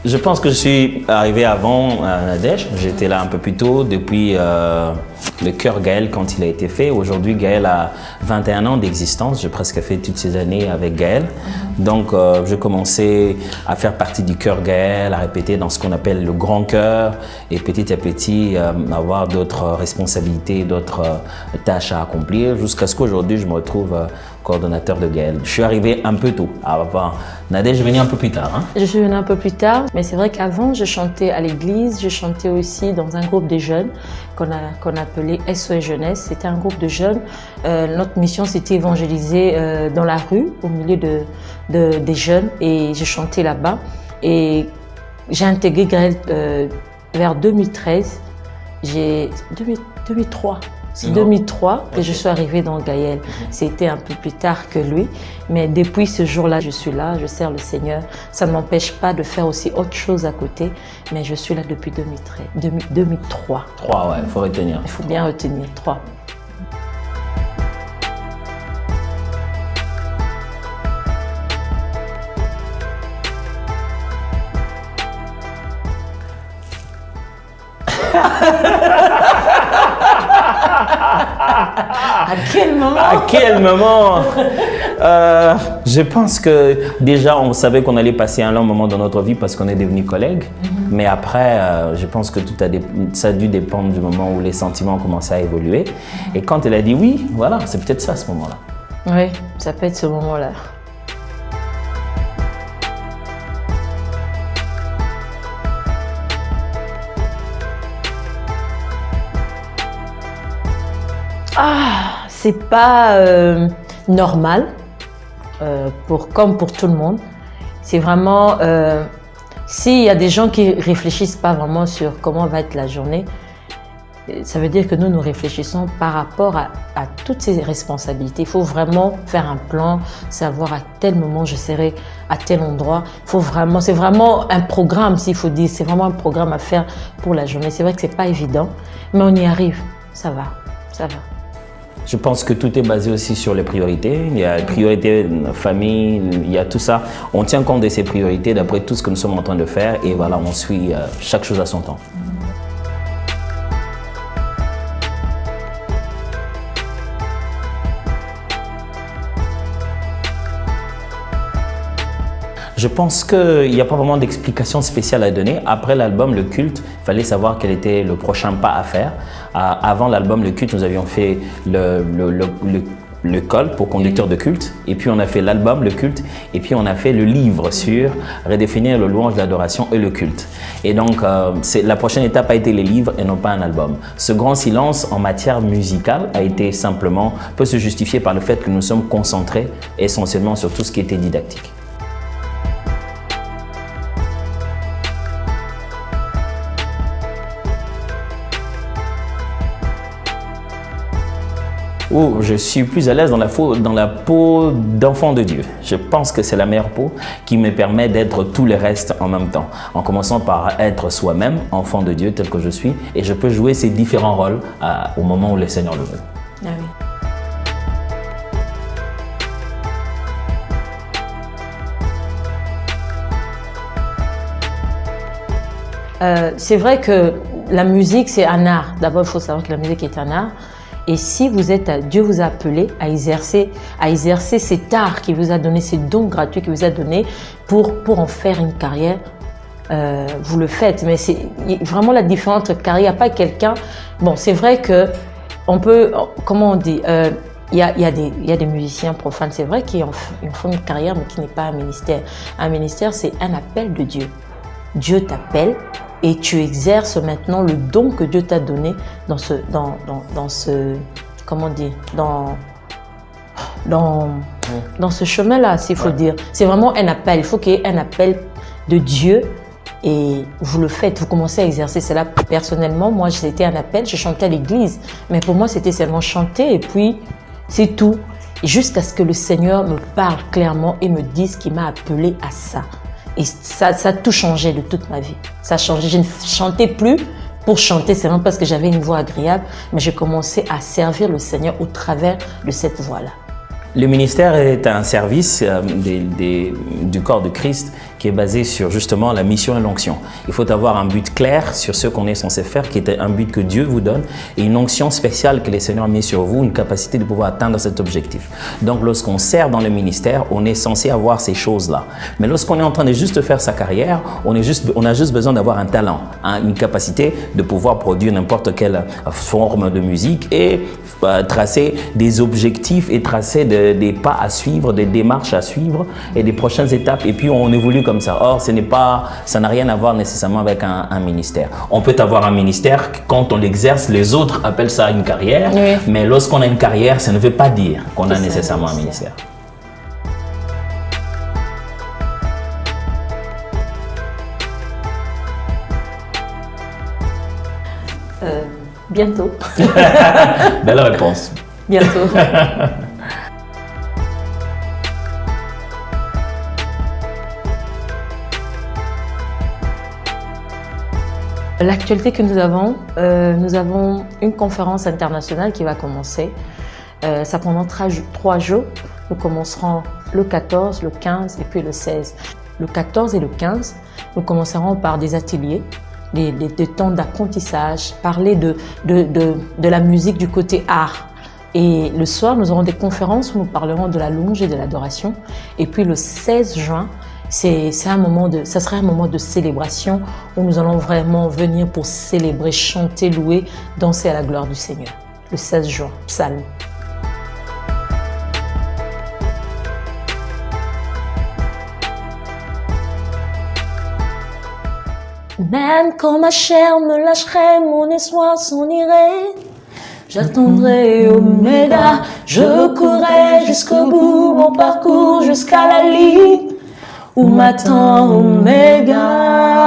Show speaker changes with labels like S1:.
S1: Je pense que je suis arrivé avant Nadège. J'étais là un peu plus tôt, depuis le Cœur Gaël quand il a été fait. Aujourd'hui, Gaël a 21 ans d'existence. J'ai presque fait toutes ces années avec Gaël. Donc, j'ai commencé à faire partie du Cœur Gaël, à répéter dans ce qu'on appelle le grand chœur et petit à petit avoir d'autres responsabilités, d'autres tâches à accomplir jusqu'à ce qu'aujourd'hui, je me retrouve coordonnateur de Gaël. Je suis arrivé un peu tôt. Nadège est venue un peu plus tard. Hein?
S2: Je suis venue un peu plus tard, mais c'est vrai qu'avant, je chantais à l'église, je chantais aussi dans un groupe de jeunes qu'on appelait SOS Jeunesse. C'était un groupe de jeunes. Notre mission, c'était évangéliser dans la rue, au milieu des jeunes, et je chantais là-bas. Et j'ai intégré Gaël vers 2013, 2003. C'est 2003 que je suis arrivée dans Gaël. C'était un peu plus tard que lui. Mais depuis ce jour-là, je suis là, je sers le Seigneur. Ça ne m'empêche pas de faire aussi autre chose à côté. Mais je suis là depuis 2003.
S1: 3, ouais, il faut retenir.
S2: Il faut bien retenir, 3. À quel moment?
S1: À quel moment? Je pense que déjà on savait qu'on allait passer un long moment dans notre vie parce qu'on est devenus collègues. Mais après, je pense que ça a dû dépendre du moment où les sentiments ont commencé à évoluer. Et quand elle a dit oui, voilà, c'est peut-être ça à ce moment-là.
S2: Oui, ça peut être ce moment-là. C'est pas normal, comme pour tout le monde. C'est vraiment, s'il y a des gens qui réfléchissent pas vraiment sur comment va être la journée, ça veut dire que nous réfléchissons par rapport à toutes ces responsabilités. Il faut vraiment faire un plan, savoir à tel moment je serai à tel endroit. C'est vraiment un programme, s'il faut dire. C'est vraiment un programme à faire pour la journée. C'est vrai que c'est pas évident, mais on y arrive. Ça va, ça va.
S1: Je pense que tout est basé aussi sur les priorités. Il y a priorité famille, il y a tout ça. On tient compte de ces priorités d'après tout ce que nous sommes en train de faire et voilà, on suit chaque chose à son temps. Je pense qu'il n'y a pas vraiment d'explication spéciale à donner. Après l'album Le Culte, il fallait savoir quel était le prochain pas à faire. Avant l'album Le Culte, nous avions fait le col pour conducteur de culte. Et puis on a fait l'album Le Culte. Et puis on a fait le livre sur redéfinir le louange, l'adoration et le culte. Et donc la prochaine étape a été les livres et non pas un album. Ce grand silence en matière musicale peut se justifier par le fait que nous sommes concentrés essentiellement sur tout ce qui était didactique. Oh, je suis plus à l'aise dans la peau d'enfant de Dieu. Je pense que c'est la meilleure peau qui me permet d'être tous les restes en même temps. En commençant par être soi-même, enfant de Dieu tel que je suis, et je peux jouer ces différents rôles au moment où le Seigneur le veut.
S2: Ah oui. C'est vrai que la musique, c'est un art. D'abord, il faut savoir que la musique est un art. Et si Dieu vous a appelé à exercer cet art qu'il vous a donné, ces dons gratuits qu'il vous a donné pour en faire une carrière, vous le faites. Mais c'est vraiment la différence entre carrière. Il n'y a pas quelqu'un... Bon, c'est vrai que on peut... Comment on dit il y a des musiciens profanes, c'est vrai qu'ils font une carrière, mais qui n'est pas un ministère. Un ministère, c'est un appel de Dieu. Dieu t'appelle et tu exerces maintenant le don que Dieu t'a donné dans ce chemin-là, s'il faut dire. C'est vraiment un appel. Il faut qu'il y ait un appel de Dieu et vous le faites. Vous commencez à exercer cela. Personnellement, moi, c'était un appel. Je chantais à l'église, mais pour moi, c'était seulement chanter et puis c'est tout. Jusqu'à ce que le Seigneur me parle clairement et me dise qu'il m'a appelé à ça. Et ça a tout changé de toute ma vie. Ça a changé. Je ne chantais plus pour chanter seulement parce que j'avais une voix agréable, mais j'ai commencé à servir le Seigneur au travers de cette voix-là.
S1: Le ministère est un service du corps de Christ qui est basé sur justement la mission et l'onction. Il faut avoir un but clair sur ce qu'on est censé faire, qui est un but que Dieu vous donne, et une onction spéciale que les Seigneurs mis sur vous, une capacité de pouvoir atteindre cet objectif. Donc lorsqu'on sert dans le ministère, on est censé avoir ces choses-là. Mais lorsqu'on est en train de juste faire sa carrière, on a juste besoin d'avoir un talent, une capacité de pouvoir produire n'importe quelle forme de musique et tracer des objectifs et tracer des pas à suivre, des démarches à suivre et des prochaines étapes. Et puis on évolue comme ça. Or, ça n'a rien à voir nécessairement avec un ministère. On peut avoir un ministère, quand on l'exerce, les autres appellent ça une carrière. Oui. Mais lorsqu'on a une carrière, ça ne veut pas dire qu'on a nécessairement un ministère.
S2: Bientôt.
S1: Belle réponse.
S2: Bientôt. L'actualité que nous avons une conférence internationale qui va commencer. Ça prendra 3 jours. Nous commencerons le 14, le 15 et puis le 16. Le 14 et le 15, nous commencerons par des ateliers, des temps d'apprentissage, parler de la musique du côté art. Et le soir, nous aurons des conférences où nous parlerons de la louange et de l'adoration. Et puis le 16 juin, ça sera un moment de célébration où nous allons vraiment venir pour célébrer, chanter, louer, danser à la gloire du Seigneur. Le 16 juin, psaume. Même quand ma chair me lâcherait, mon espoir s'en irait. J'attendrai Oméga, je courrai jusqu'au bout, mon parcours jusqu'à la ligne où m'attend Oméga.